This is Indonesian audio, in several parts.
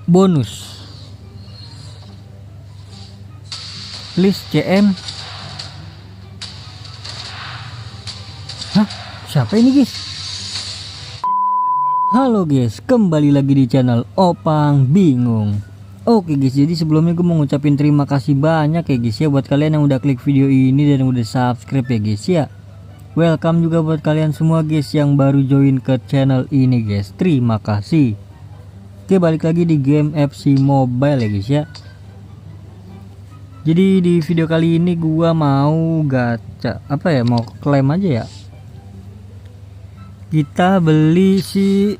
bonus list CM. Hah, siapa ini guys? Halo guys, kembali lagi di channel Opang Bingung. Oke guys, jadi sebelumnya gue mau ngucapin terima kasih banyak ya guys ya buat kalian yang udah klik video ini dan udah subscribe ya guys ya. Welcome juga buat kalian semua guys yang baru join ke channel ini guys. Terima kasih. Oke, balik lagi di game FC Mobile ya guys ya. Jadi di video kali ini gua mau gacha mau klaim aja ya. Kita beli si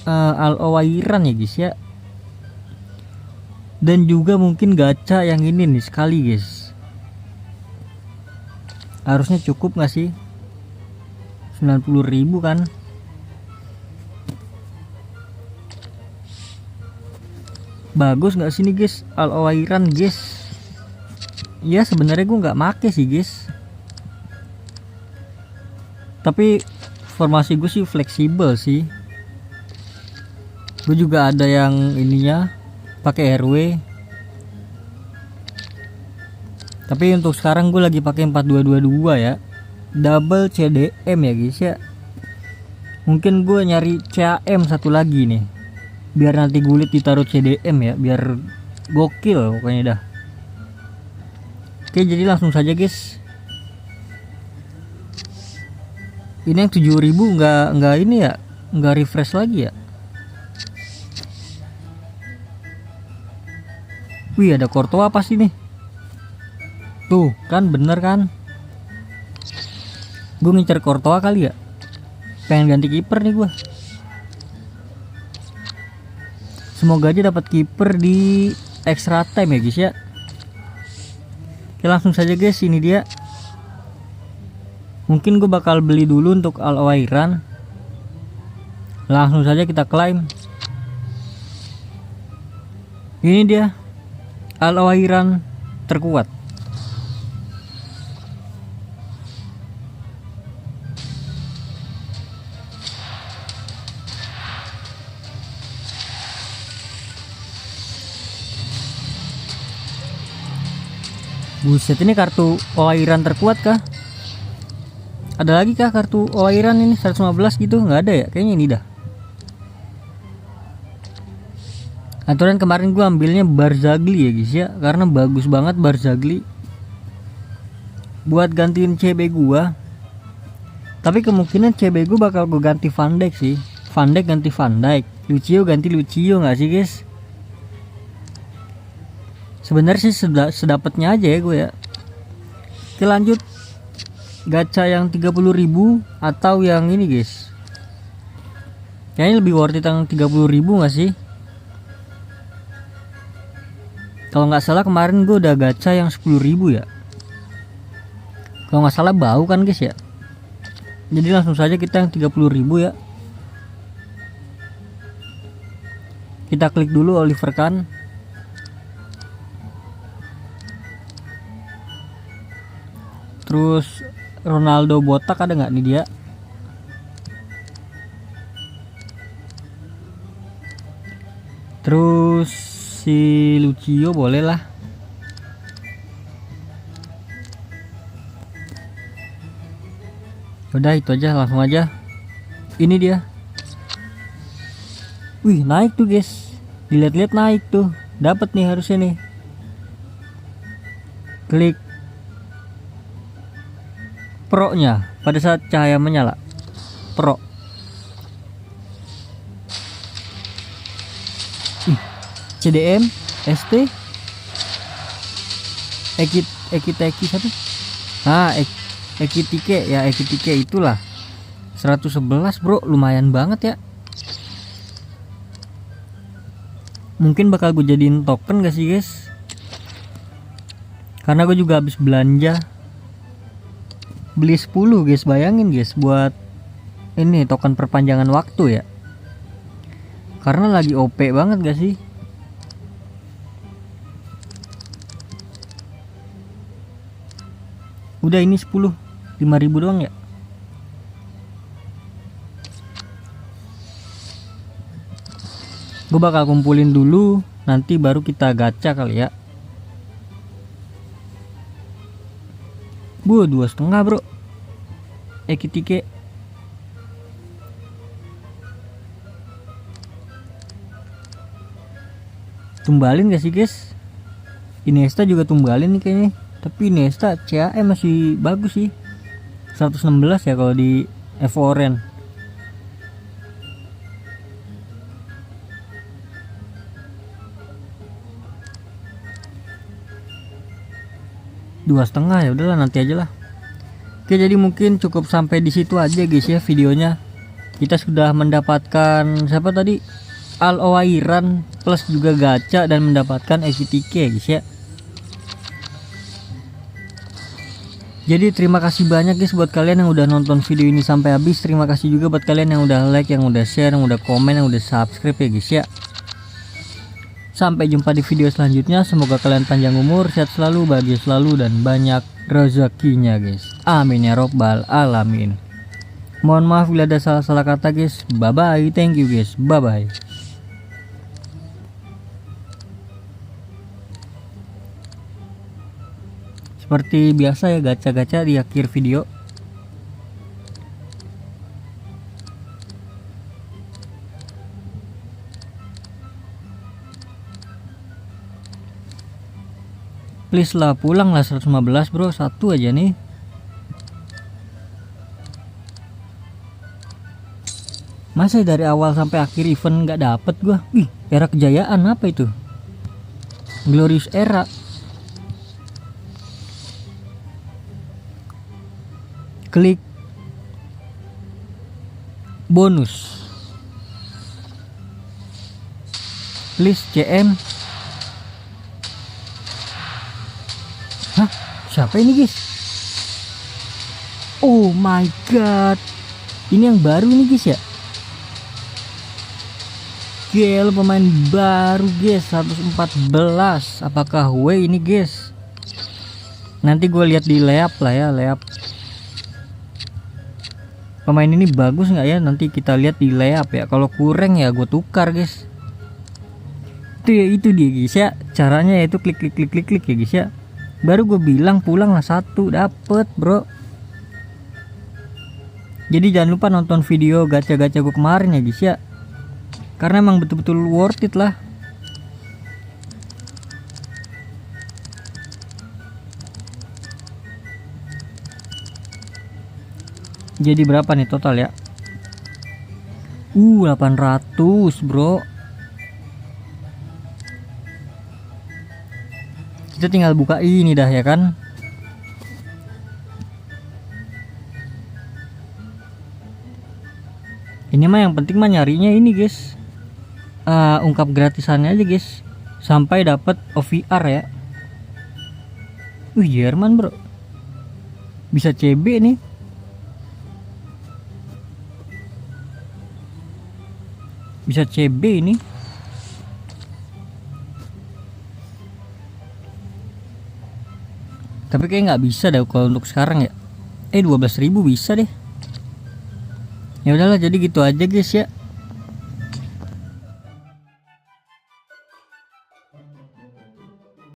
Al-Owairan ya guys ya. Dan juga mungkin gacha yang ini nih sekali guys. Harusnya cukup nggak sih? 90.000 kan. Bagus nggak sih nih guys Al-Owairan guys. Ya sebenarnya gue nggak make sih guys, tapi formasi gue sih fleksibel sih. Gue juga ada yang ininya pakai RW, tapi untuk sekarang gue lagi pakai 4222 ya, double CDM ya guys ya. Mungkin gue nyari CAM satu lagi nih, biar nanti gulit ditaruh CDM ya, biar gokil pokoknya dah. Oke, jadi langsung saja guys. Ini yang 7.000 nggak ini ya, nggak refresh lagi ya. Wih, ada Courtois apa sih nih? Tuh kan bener kan, gue ngincer Courtois kali ya, pengen ganti kiper nih gue. Semoga aja dapat kiper di extra time ya guys ya. Oke, langsung saja guys, ini dia. Mungkin gue bakal beli dulu untuk Al-Owairan. Langsung saja kita klaim. Ini dia Al-Owairan terkuat. Buset, ini kartu Owairan terkuat kah? Ada lagi kah kartu Owairan ini 115 gitu? Nggak ada ya, kayaknya ini dah. Aturan kemarin gua ambilnya Barzagli ya guys ya, karena bagus banget Barzagli buat gantiin CB gua. Tapi kemungkinan CB gua bakal gua ganti Van Dijk sih. Van Dijk ganti Van Dijk, Lucio ganti Lucio, nggak sih guys? Sebenarnya sih sedapatnya aja ya gue ya. Oke, lanjut gacha yang 30.000 atau yang ini guys. Kayaknya lebih worth it yang 30.000 nggak sih? Kalau nggak salah kemarin gue udah gacha yang 10.000 ya. Kalau nggak salah bau kan guys ya. Jadi langsung saja kita yang 30.000 ya. Kita klik dulu Oliver Kahn. Terus Ronaldo botak ada nggak nih dia? Terus si Lucio boleh lah. Udah itu aja, langsung aja. Ini dia. Wih, naik tuh guys. Dilihat-lihat naik tuh. Dapat nih harusnya nih. Klik Pro-nya pada saat cahaya menyala. Pro. CDM, ST, Ekiteki satu. Nah, Ekitike ya, Ekitike itulah. 111 bro, lumayan banget ya. Mungkin bakal gue jadiin token gak sih guys? Karena gue juga habis belanja. Beli 10 guys, bayangin guys, buat ini token perpanjangan waktu ya. Karena lagi OP banget gak sih? Udah ini 10 5.000 doang ya. Gue bakal kumpulin dulu, nanti baru kita gacha kali ya. 2,5 bro. Ekitike. Tumbalin gak sih guys? Iniesta juga tumbalin nih kayaknya. Tapi Iniesta CAE masih bagus sih. 116 ya kalau di F-Oren. Dua setengah, ya udahlah nanti aja lah. Oke, jadi mungkin cukup sampai di situ aja guys ya videonya. Kita sudah mendapatkan siapa tadi? Al Owairan plus juga gacha dan mendapatkan EKTK guys ya. Jadi terima kasih banyak guys buat kalian yang udah nonton video ini sampai habis. Terima kasih juga buat kalian yang udah like, yang udah share, yang udah komen, yang udah subscribe ya guys ya. Sampai jumpa di video selanjutnya. Semoga kalian panjang umur, sehat selalu, bahagia selalu, dan banyak rezekinya guys. Amin ya robbal alamin. Mohon maaf bila ada salah-salah kata guys. Bye bye, thank you guys, bye bye. Seperti biasa ya, gacha-gacha di akhir video. Please lah, pulang lah 115 bro, satu aja nih. Masa dari awal sampai akhir event nggak dapet gua? Wih, era kejayaan apa itu? Glorious era. Klik bonus. Please CM. Hah? Siapa ini guys? Oh my god. Ini yang baru ini guys ya. GL pemain baru guys, 114. Apakah Wei ini guys? Nanti gue lihat di layap lah ya, layap. Pemain ini bagus nggak ya? Nanti kita lihat di layap ya. Kalau kurang ya gue tukar guys. Itu dia guys ya. Caranya yaitu klik ya guys ya. Baru gue bilang pulang lah satu dapet bro. Jadi jangan lupa nonton video gacha-gacha gue kemarin ya guys ya. Karena emang betul-betul worth it lah. Jadi berapa nih total ya? 800 bro. Kita tinggal buka ini dah ya kan. Ini mah yang penting mah nyarinya ini guys, ungkap gratisannya aja guys, sampai dapat OVR ya. Wih, Jerman bro, bisa CB nih. Bisa CB ini. Tapi kayak nggak bisa deh kalau untuk sekarang ya. 12.000 bisa deh. Ya udahlah, jadi gitu aja guys ya.